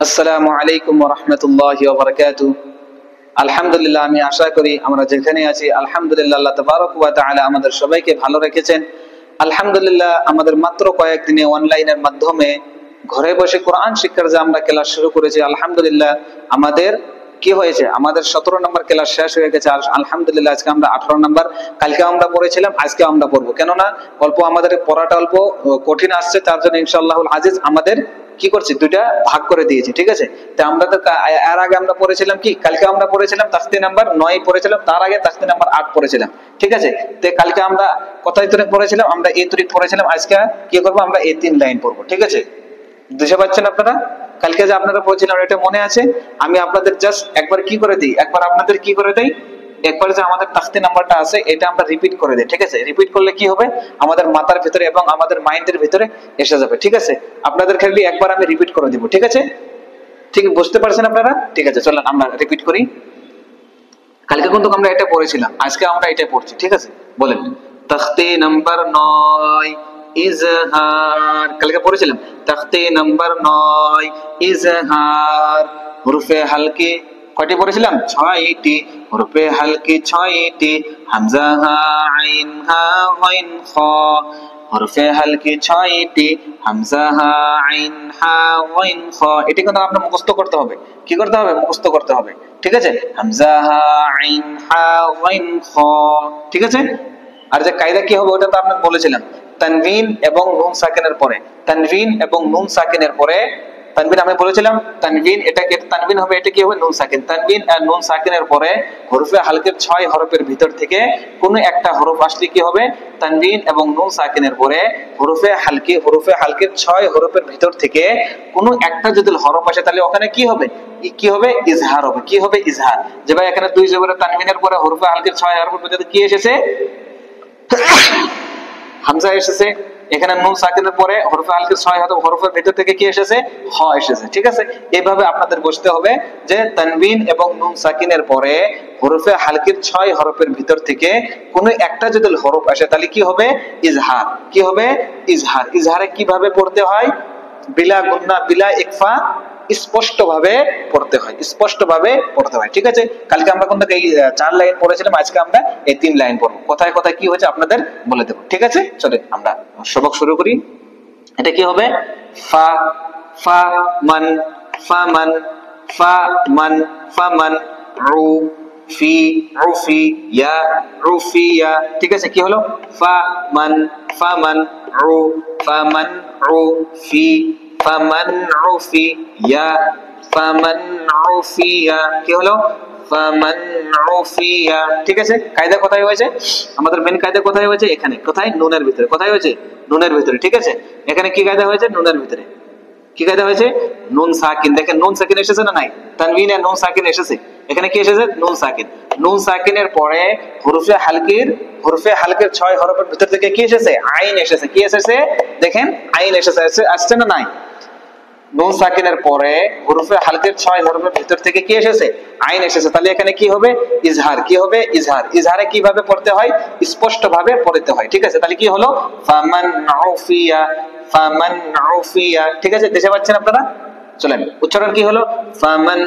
আসসালামু আলাইকুম ওয়া রাহমাতুল্লাহি ওয়া বারাকাতুহু। আলহামদুলিল্লাহ, আমি আশা করি আমরা যেখানে আছি আলহামদুলিল্লাহ আল্লাহ তাবারক ওয়া তাআলা আমাদের সবাইকে ভালো রেখেছেন। আলহামদুলিল্লাহ, আমাদের মাত্র কয়েকদিনে অনলাইনের মাধ্যমে ঘরে বসে কোরআন শিক্ষার যে আমরা ক্লাস শুরু করেছি, আলহামদুলিল্লাহ আমাদের কি হয়েছে, আমাদের 17 নম্বর ক্লাস শেষ হয়ে গেছে। আলহামদুলিল্লাহ আজকে আমরা 18 নম্বর, কালকে আমরা পড়েছিলাম, আজকে আমরা পড়বো। কেননা অল্প আমাদের পড়াটা অল্প কঠিন আসছে, তার জন্য ইনশাআল্লাহুল আজিজ আমাদের কি করছি, দুইটা ভাগ করে দিয়েছি। ঠিক আছে, তো আমরা তো এর আগে আমরা পড়েছিলাম কি, কালকে আমরা পড়েছিলাম তাফসীর নাম্বার 9 পড়েছিলাম, তার আগে তাফসীর নাম্বার 8 পড়েছিলাম। ঠিক আছে, তো কালকে আমরা কোথায় তরিক পড়েছিলাম, আমরা এই তরিক পড়েছিলাম। আজকে কি করবো, আমরা এই 3 লাইন পড়বো। ঠিক আছে, বুঝতে পারছেন আপনারা? কালকে যে আপনারা পড়েছিলেন এটা মনে আছে? আমি আপনাদের জাস্ট একবার কি করে দিই, একবার আপনাদের কি করে দেই, একবার যে আমাদের তাফসীর নাম্বারটা আছে এটা আমরা রিপিট করে দেই। ঠিক আছে, রিপিট করলে কি হবে, আমাদের মাথার ভিতরে এবং আমাদের মাইন্ডের ভিতরে এসে যাবে। ঠিক আছে, আপনাদের খালি একবার আমি রিপিট করে দিব। ঠিক আছে, ঠিক বুঝতে পারছেন আপনারা? ঠিক আছে, চলেন আমরা রিপিট করি। কালকে কিন্তু আমরা এটা পড়েছিলাম, আজকে আমরা এটা পড়ছি। ঠিক আছে, বলেন তাখতে নাম্বার 9 ইজহার। কালকে পড়েছিলাম তাখতে নাম্বার 9 ইজহার। হরফে হালকে কয়টি পড়েছিলাম? 6টি। হরফে হালকে 6টি। হামজা হা আইন হা গাইন খ। হরফে হালকে 6টি। হামজা হা আইন হা গাইন খ। এটা কিন্তু আপনার মুখস্থ করতে হবে। কি করতে হবে? মুখস্থ করতে হবে। ঠিক আছে, হামজা হা আইন হা গাইন খ। ঠিক আছে, আর যে কায়দা কি হবে ওটা তো আপনাকে বলেছিলাম, তানবিন এবং নুন সাকিনের পরে, তানবিন এবং নুন সাকিনের পরে, তানবিন আমি বলেছিলাম তানবিন, এটা তানবিন হবে, এটা কি হবে, নুন সাকিন। তানবিন আর নুন সাকিনের পরে হরফে হালকের 6 হরফের ভিতর থেকে কোন একটা হরফ আসলে কি হবে, তানবিন এবং নুন সাকিনের পরে হরফে হালকের 6 হরফের ভিতর থেকে কোন একটা যদি হরফ আসে তাহলে ওখানে কি হবে, কি হবে, ইজহার হবে। কি হবে? ইজহার। যে ভাই এখানে 2 জবরের তানবিনের পরে হরফে হালকের 6 হরফের ভিতরে কি এসেছে, হামজা এসেছে। এখানে নুন সাকিনের পরে হরফে হালকের 6 হরফের ভিতর থেকে কি এসেছে, হ এসেছে। ঠিক আছে, এইভাবে আপনাদের বুঝতে হবে যে তানবিন এবং নুন সাকিনের পরে হরফে হালকের 6 হরফের ভিতর থেকে কোন একটা যদি হরফ আসে তাহলে কি হবে, ইজহার। কি হবে? ইজহার। ইজহারে কিভাবে পড়তে হয়? বিলা গুন্না বিলা ইকফা, স্পষ্ট ভাবে পড়তে হয়, স্পষ্ট ভাবে পড়তে হয়। ঠিক আছে, কালকে আমরা কিন্তু এই 4 লাইন পড়েছিলাম, আজকে আমরা এই 3 লাইন পড়বো। কোথায় কোথায় কি হয়েছে আপনাদের বলে দেবো। ঠিক আছে, চলেন আমরা সবক শুরু করি। এটা কি হবে, ফা ফা মান ফা মান ফা মান ফা মান, রু ফি রুফি ইয়া রুফিয়া। ঠিক আছে, কি হলো, ফা মান রু ফা মান রু ফি ফামান উফিয়া ফামান উফিয়া। কি হলো, ফামান উফিয়া। ঠিক আছে, কায়দা কোথায় হয়েছে, আমাদের মেন কায়দা কোথায় হয়েছে, এখানে। কোথায়? নুনের ভিতরে। কোথায় হয়েছে? নুনের ভিতরে। ঠিক আছে, এখানে কি কায়দা হয়েছে, নুনের ভিতরে। কি কায়দা হয়েছে, নুন সাকিন। দেখেন নুন সাকিন এসেছে না নাই, তানবিনে নুন সাকিন এসেছে। এখানে কি এসেছে, নুন সাকিন। নুন সাকিনের পরে হরফে হালকের 6 হরফের ভিতর থেকে কি এসেছে, আইন এসেছে। কি এসেছে, দেখেন আইন এসেছে। আসছে না নাই? নুন সাকিনের পরে হরফে হালকের 6 হরফের ভিতর থেকে কি এসেছে, আইন এসেছে। তাহলে এখানে কি হবে, ইজহার। কি হবে, ইজহার। ইজহারে কিভাবে পড়তে হয়, স্পষ্ট ভাবে পড়তে হয়। ঠিক আছে, তাহলে কি হলো, ফামান উফিয়া ফামান উফিয়া। ঠিক আছে, দেখতে পাচ্ছেন আপনারা? চলেন উচ্চারণ কি হলো, ফামান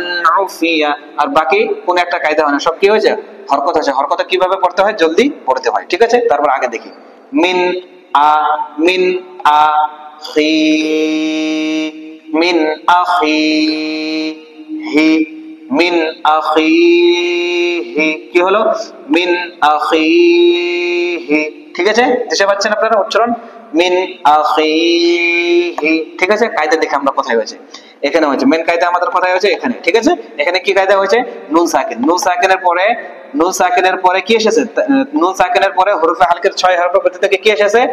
উফিয়া। আর বাকি কোন একটা কায়দা হয় না, সব কি হয়েছে, হরকত আছে। হরকত কিভাবে পড়তে হয়, জলদি পড়তে হয়। ঠিক আছে, তারপর আগে দেখি, মিন আ খি মিন আখিহি মিন আখিহি। কি হলো, মিন আখিহি। ঠিক আছে, বুঝতে পারছেন আপনারা উচ্চারণ, মিন আখিহি। ঠিক আছে, কায়দা দেখে আমরা কোথায় হয়েছে, এখানে হয়েছে। মেন কায়দা আমাদের কোথায় হয়েছে, এখানে। ঠিক আছে, এখানে কি কায়দা হয়েছে, নুন সাকিন। নুন সাকিনের পরে কি এসেছে, নুন সাকিনের পরে হরফে হালকের 6 হরফের ভিতর থেকে কি এসেছে,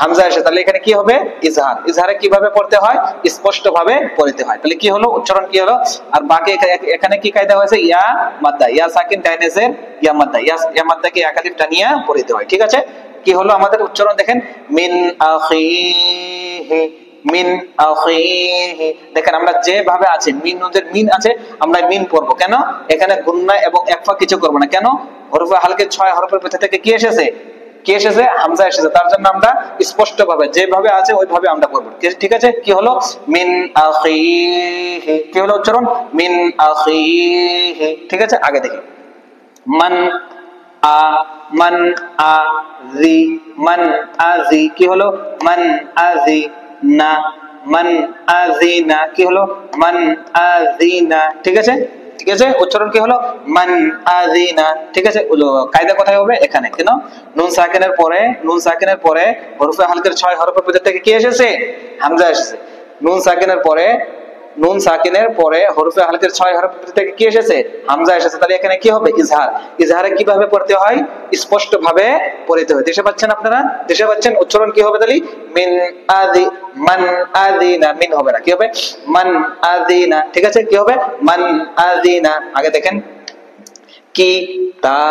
হামজা এসে। তাহলে এখানে কি হবে, ইজহার। ইজহারে কিভাবে পড়তে হয়, স্পষ্ট ভাবে পড়তে হয়। তাহলে কি হলো, উচ্চারণ কি হলো। আর বাকি এখানে কি কায়দা হয়েছে, ইয়া মাদ্দা, ইয়া সাকিন ডাইনেজের ইয়া মাদ্দা, ইয়া মাদ্দাকে এক আলিফ টানিয়া পড়তে হয়। ঠিক আছে, কি হলো আমাদের উচ্চারণ দেখেন, মিন আখিহি মিন আখিহি। দেখেন আমরা যেভাবে আছে, মিন নুনের মিন আছে, আমরা মিন পড়বো। কেন, এখানে গুন্না এবং একফা কিছু করবো না। কেন, হরফে হালকের 6 হরফের ভিতর থেকে কি এসেছে, কি এসেছে? হামজা এসেছে, তার জন্য আমরা স্পষ্ট ভাবে যেভাবে আছে ওইভাবে আমরা করব। ঠিক আছে? কি হলো? মিন আখিহি, কি হলো উচ্চারণ? মিন আখিহি। ঠিক আছে, আগে দেখি মান আ, মান আজি, মান আজি, কি হলো? মান আজি না, মান আজিনা, কি হলো? মান আজিনা। ঠিক আছে, ঠিক আছে, উচ্চারণ কি হলো? মান আজিনা। ঠিক আছে, কায়দা কোথায় হবে? এখানে। কেন? নুন সাকিনের পরে, নুন সাকিনের পরে হরফে হালকের 6 হরফের ভিতর থেকে কি এসেছে? হামজা এসেছে। নুন সাকিনের পরে, নুন সাকিনের পরে হরফে হালকের 6 হরফ থেকে কি এসেছে? হামজা এসেছে। তাহলে এখানে কি হবে? ইজহার। ইজহারে কিভাবে পড়তে হয়? স্পষ্ট ভাবে পড়তে হয়। দেশে পাচ্ছেন আপনারা? দেশে পাচ্ছেন? উচ্চারণ কি হবে তাহলে? মিন আদি, মান আদিনা, মিন হবে না, কি হবে? মান আদিনা। ঠিক আছে, কি হবে? মান আদিনা। আগে দেখেন কি তা,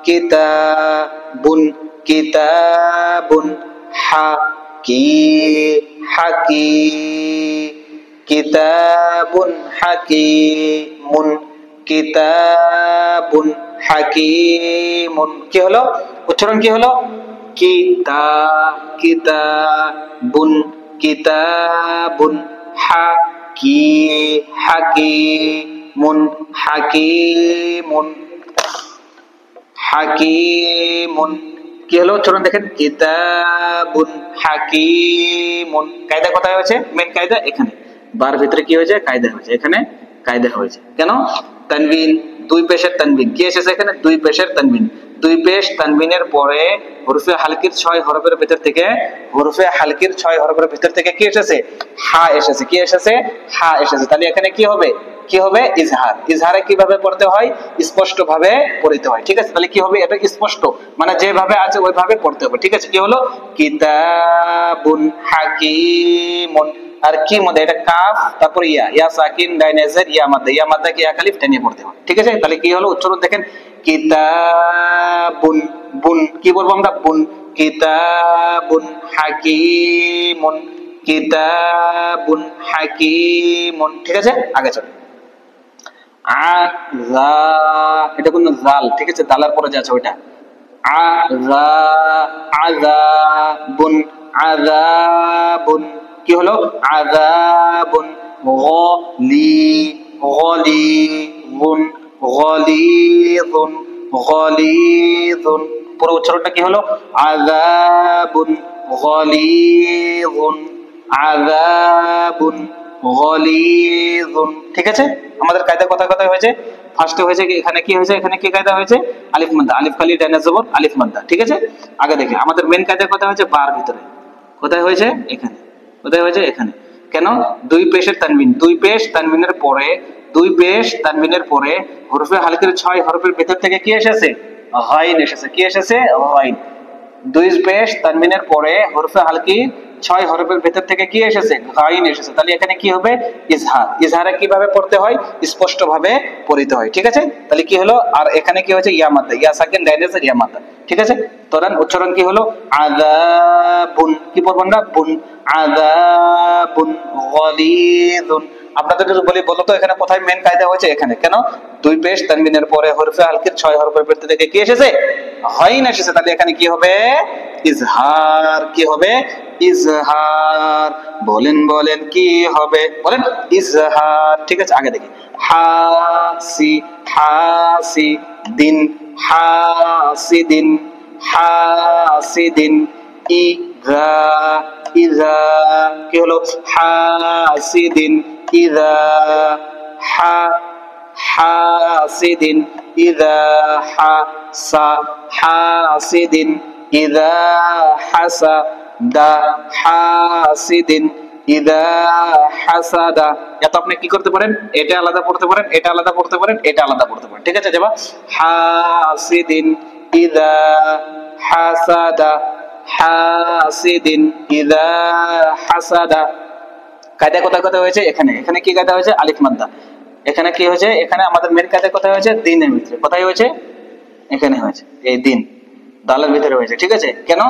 কিতাবুন, কিতাবুন, হা কি, হাকি, কিতাবুন হাকিমুন, কিতাবুন হাকিমুন। কি হলো? উচ্চারণ কি হলো? কিতাবুন, কিতাবুন, হাকিমুন, হাকিমুন, হাকিমুন। কি হলো উচ্চারণ দেখেন? কিতাবুন হাকিমুন। কায়দা কোথায় হয়েছে? মেন কায়দা এখানে। বার ভিতরে কি হয়েছে? কায়দা হয়েছে। এখানে কায়দা হয়েছে। কেন? তানবিন, দুই পেশের তানবিন। কি এসেছে এখানে? দুই পেশের তানবিন। দুই পেশ তানবিনের পরে হরফে হালকির 6 হরফের ভিতর থেকে, হরফে হালকির 6 হরফের ভিতর থেকে কি এসেছে? হা এসেছে। কি এসেছে? হা এসেছে। তাহলে এখানে কি হবে? কি হবে? ইজহার। ইজহারে কিভাবে পড়তে হয়? স্পষ্ট ভাবে পড়তে হয়। ঠিক আছে, তাহলে কি হবে? এটা স্পষ্ট, মানে যেভাবে আছে ওইভাবে পড়তে হবে। ঠিক আছে, কি হলো? কিতাবুন হাকিমুন। আর কি মধ্যে? এটা কাফ, তারপর ইয়া, ইয়া সাকিন ডাইনেজের ইয়া মাদ্দা, ইয়া মাদ্দা কি ইয়া কালিফ টেনে পড়তে হবে। ঠিক আছে, তাহলে কি হলো উচ্চারণ দেখেন? কিতাবুন, বুন কি বলবো আমরা? বুন। কিতাবুন হাকিমুন, কিতাবুন হাকিমুন। ঠিক আছে, আগে চল। আযা, এটা কোন জাল? ঠিক আছে, দালার পরে যা আছে ওইটা। আযা, আযাবুন, আযাবুন। কি হলো? আযাবুন। গলি, গলিযুন, গলিযুন, গলিযুন। পুরো উচ্চারণটা কি হলো? আযাবুন গলিযুন, আযাবুন গলিযুন। ঠিক আছে, আমাদের কায়দা কথা কথা হয়েছে। ফার্স্টে হয়েছে কি? এখানে কি হয়েছে? এখানে কি কায়দা হয়েছে? আলিফ মাদ্দা, আলিফ খালি ডাইনা জবর, আলিফ মাদ্দা। ঠিক আছে, আগে দেখি আমাদের মেন কায়দা কথা হয়েছে বার ভিতরে। কোথায় হয়েছে? এখানে। কোথায় হয়েছে? এখানে। কেন? দুই পেশের তানবিন, দুই পেশ তানবিনের পরে, দুই পেশ তানবিনের পরে হরফে হালকের 6 হরফের ভেতর থেকে কি এসেছে? গাইন এসেছে। কি এসেছে? গাইন। দুই পেশ তানবিনের পরে হরফে হালকি 6 হরফের ভেতর থেকে কি এসেছে? গাইন এসেছে। তাহলে এখানে কি হবে? ইজহার। ইজহারে কিভাবে পড়তে হয়? স্পষ্ট ভাবে পড়তে হয়। ঠিক আছে, তাহলে কি হলো? আর এখানে কি হয়েছে? ইয়া মাদ্দা, ইয়া সাকিন ডাইনেজের ইয়া মাদ্দা। ঠিক আছে, তোরান উচ্চারণ কি হলো? আযাবুন, কি পড়বেন না? বুন, আযাবুন গলিযুন। আপনাদের যদি বলি বলো তো এখানে কোথায় মেন কায়দা হয়েছে? এখানে। কেন? দুই পেশ তানবিনের পরে হরফে হালকির 6 হরফের ভেতর থেকে কি এসেছে? গাইন এসেছে। তাহলে এখানে কি হবে? ইজহার। কি হবে? ইজহার। বলেন বলেন কি হবে? বলেন ইজহার। ঠিক আছে, আগে দেখি হাসি, হাসি দিন, হাসিদিন, হাসিদিন। ইযা, ইযা। কি হলো? হাসিদিন, ইযা, হা, হাসিদিন, ইযা হাসা, হাসিদিন, ইযা হাসাদা, হাসিদিন, ইযা হাসাদা। এত আপনি কি করতে পারেন? এটা আলাদা পড়তে পারেন, এটা আলাদা পড়তে পারেন, এটা আলাদা পড়তে পারেন। ঠিক আছে, যাবা হাসিদিন, ইযা হাসাদা, হাসিদিন, ইযা হাসাদা। কায়দা কোথায় কোথায় হয়েছে? এখানে। এখানে কি কায়দা হয়েছে? আলিফ মাদ্দা। এখানে কি হয়েছে? এখানে আমাদের মেন কায়দা কোথায় হয়েছে? দিনের ভিতরে। কোথায় হয়েছে? এখানে হয়েছে, এই দিন, দালের ভিতরে হয়েছে। ঠিক আছে, কেন?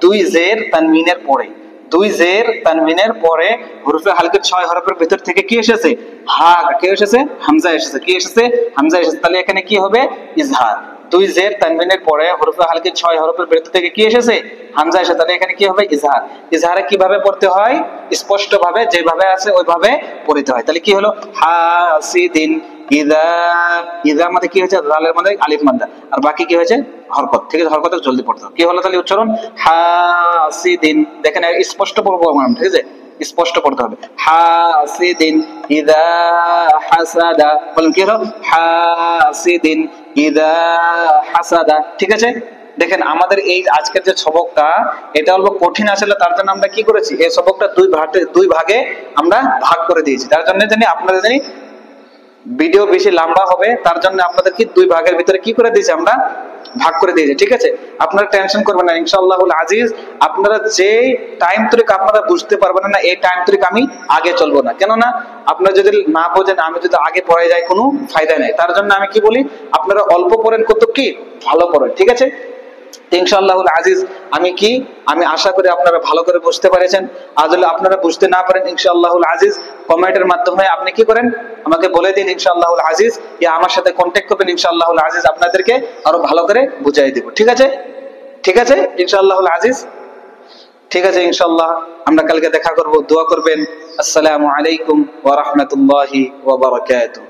দুই জের তানবিনের পরে, দুই জের তানবিনের পরে হরফে হালকের 6 হরফের ভিতর থেকে কি এসেছে? হা। কি এসেছে? হামজা এসেছে। কি এসেছে? হামজা এসেছে। তাহলে এখানে কি হবে? ইজহার। দুই জের তানবিনের পরে হরফে হালকি 6 হরফের বৃত্ত থেকে কি এসেছে? হামজা এসে, তাহলে এখানে কি হবে? ইজহার। ইজহারে কিভাবে পড়তে হয়? স্পষ্ট ভাবে যেভাবে আছে ওইভাবে পড়তে হয়। তাহলে কি হলো? হাসিদিন, ইদা, ইদা মধ্যে কি হয়েছে? জালের মধ্যে আলিফ মাদ্দা, আর বাকি কি হয়েছে? হরকত। ঠিক আছে, হরকতে জলদি পড়তে হবে। কি হলো তাহলে উচ্চারণ? হাসিদিন, দেখেন স্পষ্ট পড়বো আমরা, ঠিক আছে, স্পষ্ট পড়তে হবে। হাসিদিন ইদা হাসাদা, বলেন কি হলো? হাসিদিন ইদা হাসাদা। ঠিক আছে, দেখেন আমাদের এই আজকের যে সবকটা, এটা অল্প কঠিন আসলে, তার জন্য আমরা কি করেছি? এই সবকটা দুই ভাগে আমরা ভাগ করে দিয়েছি। তার জন্য জানি আপনারা জানি ভিডিও বেশি লম্বা হবে, তার জন্য আপনাদেরকে দুই ভাগের ভিতরে কি করে দিয়েছি? আমরা ভাগ করে দিয়েছি। ঠিক আছে, আপনারা টেনশন করবেন না, ইনশাআল্লাহুল আজিজ। আপনারা যে টাইম তরিক আপনারা বুঝতে পারবেন না, এই টাইম তরিক আমি আগে চলবো না। কেননা আপনারা যদি না বোঝেন, আমি যদি আগে পড়ে যাই, কোনো ফায়দা নেই। তার জন্য আমি কি বলি, আপনারা অল্প পড়েন, কত কি ভালো পড়েন। ঠিক আছে, ইনশাআল্লাহুল আজিজ আমি আশা করি আপনারা ভালো করে বুঝতে পেরেছেন। আর যদি আপনারা বুঝতে না পারেন, ইনশাআল্লাহুল আজিজ কমেন্টের মাধ্যমে আপনি কি করেন, আমাকে বলে দিন ইনশাআল্লাহুল আজিজ, ইয়া আমার সাথে কন্টাক্ট করবেন। ইনশাআল্লাহুল আজিজ আপনাদেরকে আরো ভালো করে বুঝিয়ে দেব। ঠিক আছে, ঠিক আছে ইনশাআল্লাহুল আজিজ। ঠিক আছে, ইনশাআল্লাহ আমরা কালকে দেখা করব। দোয়া করবেন। আসসালামু আলাইকুম ওয়া রাহমাতুল্লাহি ওয়া বারাকাতুহু।